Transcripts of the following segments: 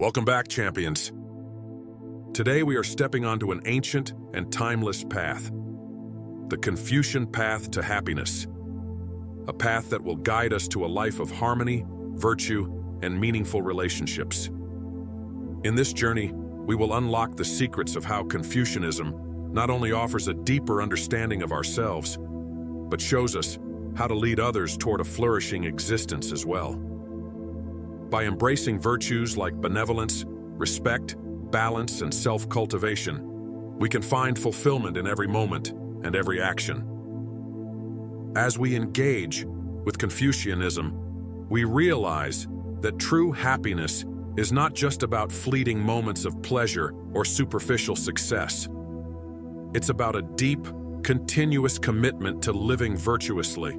Welcome back, champions. Today we are stepping onto an ancient and timeless path, the Confucian path to happiness, a path that will guide us to a life of harmony, virtue, and meaningful relationships. In this journey, we will unlock the secrets of how Confucianism not only offers a deeper understanding of ourselves, but shows us how to lead others toward a flourishing existence as well. By embracing virtues like benevolence, respect, balance, and self-cultivation, we can find fulfillment in every moment and every action. As we engage with Confucianism, we realize that true happiness is not just about fleeting moments of pleasure or superficial success. It's about a deep, continuous commitment to living virtuously,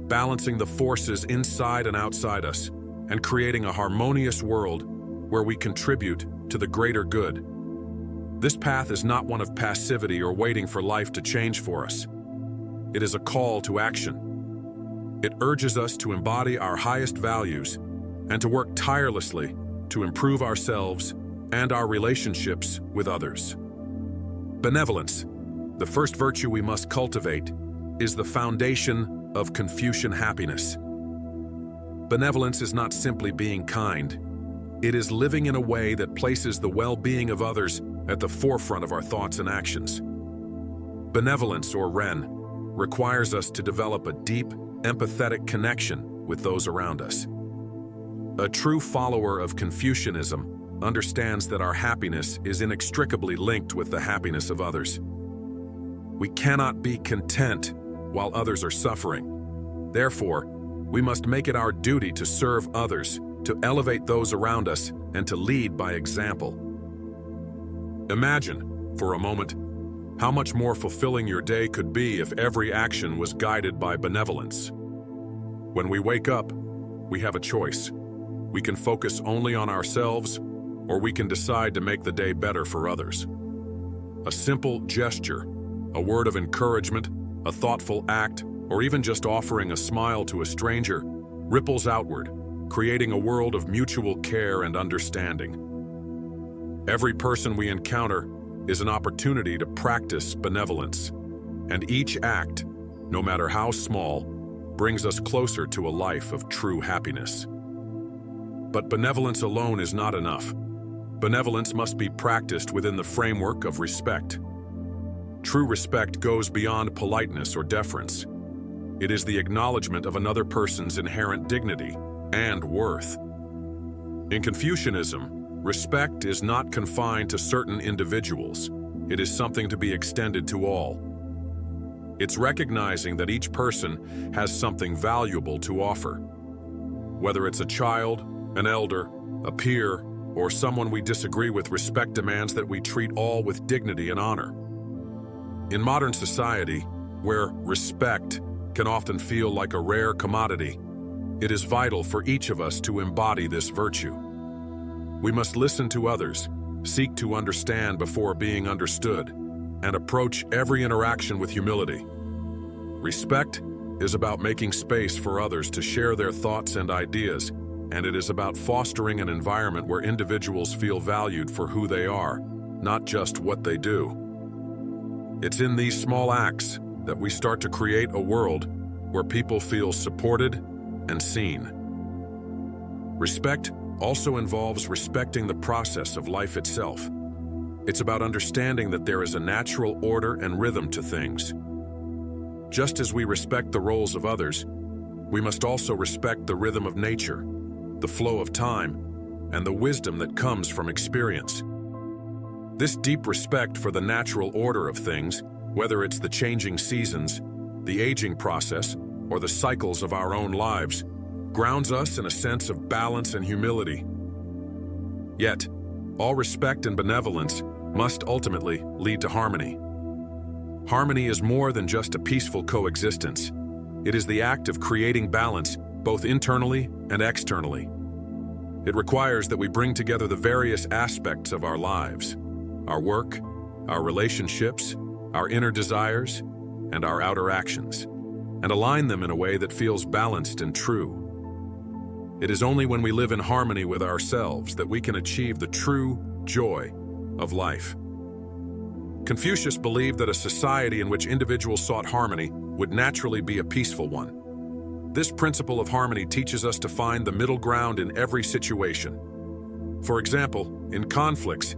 balancing the forces inside and outside us, and creating a harmonious world where we contribute to the greater good. This path is not one of passivity or waiting for life to change for us. It is a call to action. It urges us to embody our highest values and to work tirelessly to improve ourselves and our relationships with others. Benevolence, the first virtue we must cultivate, is the foundation of Confucian happiness. Benevolence is not simply being kind. It is living in a way that places the well-being of others at the forefront of our thoughts and actions. Benevolence, or ren, requires us to develop a deep, empathetic connection with those around us. A true follower of Confucianism understands that our happiness is inextricably linked with the happiness of others. We cannot be content while others are suffering. Therefore, we must make it our duty to serve others, to elevate those around us, and to lead by example. Imagine, for a moment, how much more fulfilling your day could be if every action was guided by benevolence. When we wake up, we have a choice. We can focus only on ourselves, or we can decide to make the day better for others. A simple gesture, a word of encouragement, a thoughtful act, or even just offering a smile to a stranger, ripples outward, creating a world of mutual care and understanding. Every person we encounter is an opportunity to practice benevolence, and each act, no matter how small, brings us closer to a life of true happiness. But benevolence alone is not enough. Benevolence must be practiced within the framework of respect. True respect goes beyond politeness or deference. It is the acknowledgement of another person's inherent dignity and worth. In Confucianism, respect is not confined to certain individuals. It is something to be extended to all. It's recognizing that each person has something valuable to offer. Whether it's a child, an elder, a peer, or someone we disagree with, respect demands that we treat all with dignity and honor. In modern society, where respect can often feel like a rare commodity, it is vital for each of us to embody this virtue. We must listen to others, seek to understand before being understood, and approach every interaction with humility. Respect is about making space for others to share their thoughts and ideas, and it is about fostering an environment where individuals feel valued for who they are, not just what they do. It's in these small acts that we start to create a world where people feel supported and seen. Respect also involves respecting the process of life itself. It's about understanding that there is a natural order and rhythm to things. Just as we respect the roles of others, we must also respect the rhythm of nature, the flow of time, and the wisdom that comes from experience. This deep respect for the natural order of things, whether it's the changing seasons, the aging process, or the cycles of our own lives, grounds us in a sense of balance and humility. Yet, all respect and benevolence must ultimately lead to harmony. Harmony is more than just a peaceful coexistence. It is the act of creating balance, both internally and externally. It requires that we bring together the various aspects of our lives, our work, our relationships, our inner desires, and our outer actions, and align them in a way that feels balanced and true. It is only when we live in harmony with ourselves that we can achieve the true joy of life. Confucius believed that a society in which individuals sought harmony would naturally be a peaceful one. This principle of harmony teaches us to find the middle ground in every situation. For example, in conflicts,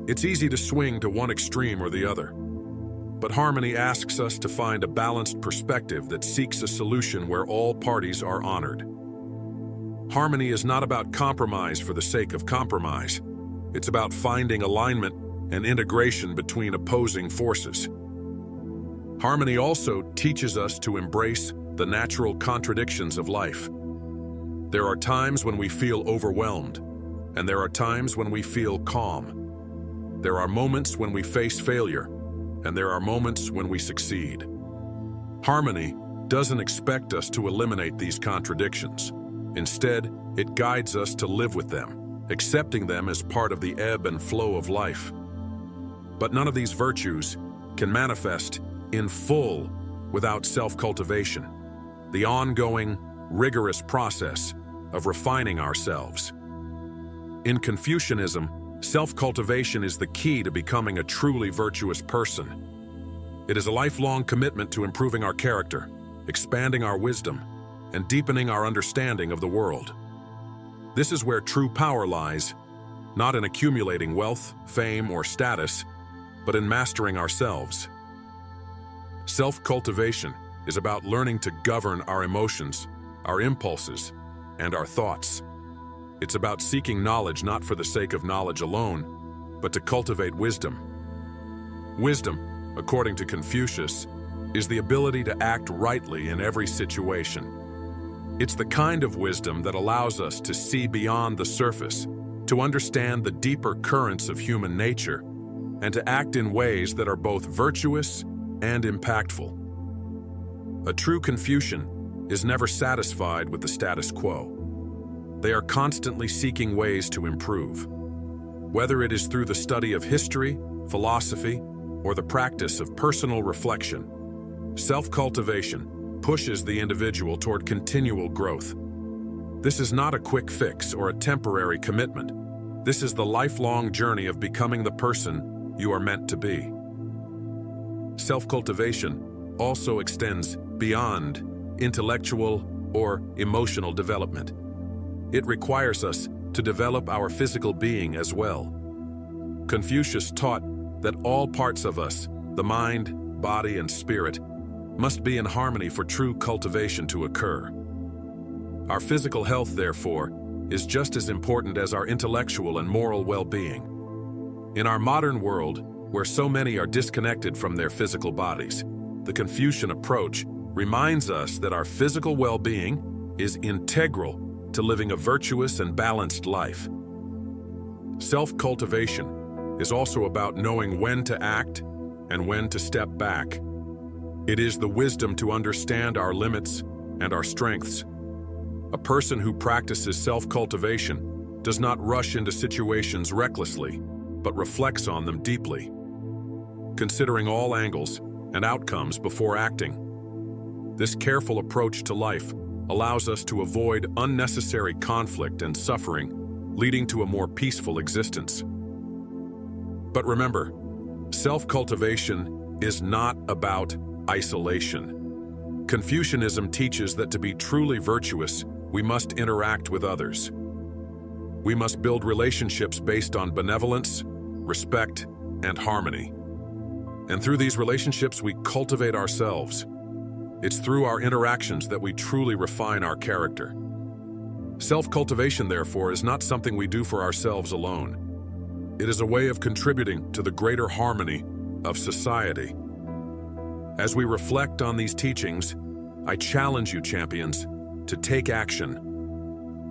it's easy to swing to one extreme or the other. But harmony asks us to find a balanced perspective that seeks a solution where all parties are honored. Harmony is not about compromise for the sake of compromise. It's about finding alignment and integration between opposing forces. Harmony also teaches us to embrace the natural contradictions of life. There are times when we feel overwhelmed, and there are times when we feel calm. There are moments when we face failure, and there are moments when we succeed. Harmony doesn't expect us to eliminate these contradictions. Instead, it guides us to live with them, accepting them as part of the ebb and flow of life. But none of these virtues can manifest in full without self-cultivation, the ongoing, rigorous process of refining ourselves. In Confucianism, self-cultivation is the key to becoming a truly virtuous person. It is a lifelong commitment to improving our character, expanding our wisdom, and deepening our understanding of the world. This is where true power lies, not in accumulating wealth, fame, or status, but in mastering ourselves. Self-cultivation is about learning to govern our emotions, our impulses, and our thoughts. It's about seeking knowledge not for the sake of knowledge alone, but to cultivate wisdom. Wisdom, according to Confucius, is the ability to act rightly in every situation. It's the kind of wisdom that allows us to see beyond the surface, to understand the deeper currents of human nature, and to act in ways that are both virtuous and impactful. A true Confucian is never satisfied with the status quo. They are constantly seeking ways to improve. Whether it is through the study of history, philosophy, or the practice of personal reflection, self-cultivation pushes the individual toward continual growth. This is not a quick fix or a temporary commitment. This is the lifelong journey of becoming the person you are meant to be. Self-cultivation also extends beyond intellectual or emotional development. It requires us to develop our physical being as well. Confucius taught that all parts of us, the mind, body, and spirit, must be in harmony for true cultivation to occur. Our physical health, therefore, is just as important as our intellectual and moral well-being. In our modern world, where so many are disconnected from their physical bodies, the Confucian approach reminds us that our physical well-being is integral to living a virtuous and balanced life. Self-cultivation is also about knowing when to act and when to step back. It is the wisdom to understand our limits and our strengths. A person who practices self-cultivation does not rush into situations recklessly, but reflects on them deeply, considering all angles and outcomes before acting. This careful approach to life allows us to avoid unnecessary conflict and suffering, leading to a more peaceful existence. But remember, self-cultivation is not about isolation. Confucianism teaches that to be truly virtuous, we must interact with others. We must build relationships based on benevolence, respect, and harmony. And through these relationships, we cultivate ourselves. It's through our interactions that we truly refine our character. Self-cultivation, therefore, is not something we do for ourselves alone. It is a way of contributing to the greater harmony of society. As we reflect on these teachings, I challenge you, champions, to take action.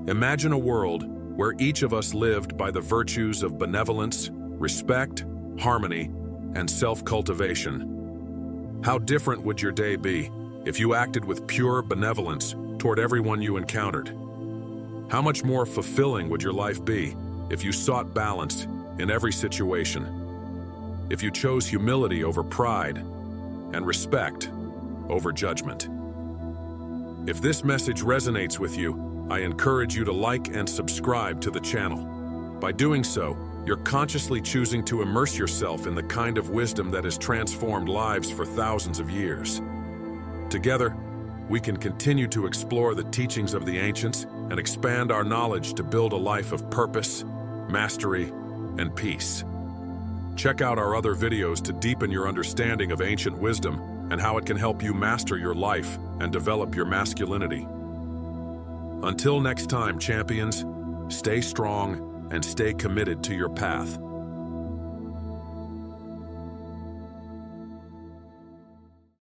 Imagine a world where each of us lived by the virtues of benevolence, respect, harmony, and self-cultivation. How different would your day be if you acted with pure benevolence toward everyone you encountered? How much more fulfilling would your life be if you sought balance in every situation? If you chose humility over pride and respect over judgment? If this message resonates with you, I encourage you to like and subscribe to the channel. By doing so, you're consciously choosing to immerse yourself in the kind of wisdom that has transformed lives for thousands of years. Together, we can continue to explore the teachings of the ancients and expand our knowledge to build a life of purpose, mastery, and peace. Check out our other videos to deepen your understanding of ancient wisdom and how it can help you master your life and develop your masculinity. Until next time, champions, stay strong and stay committed to your path.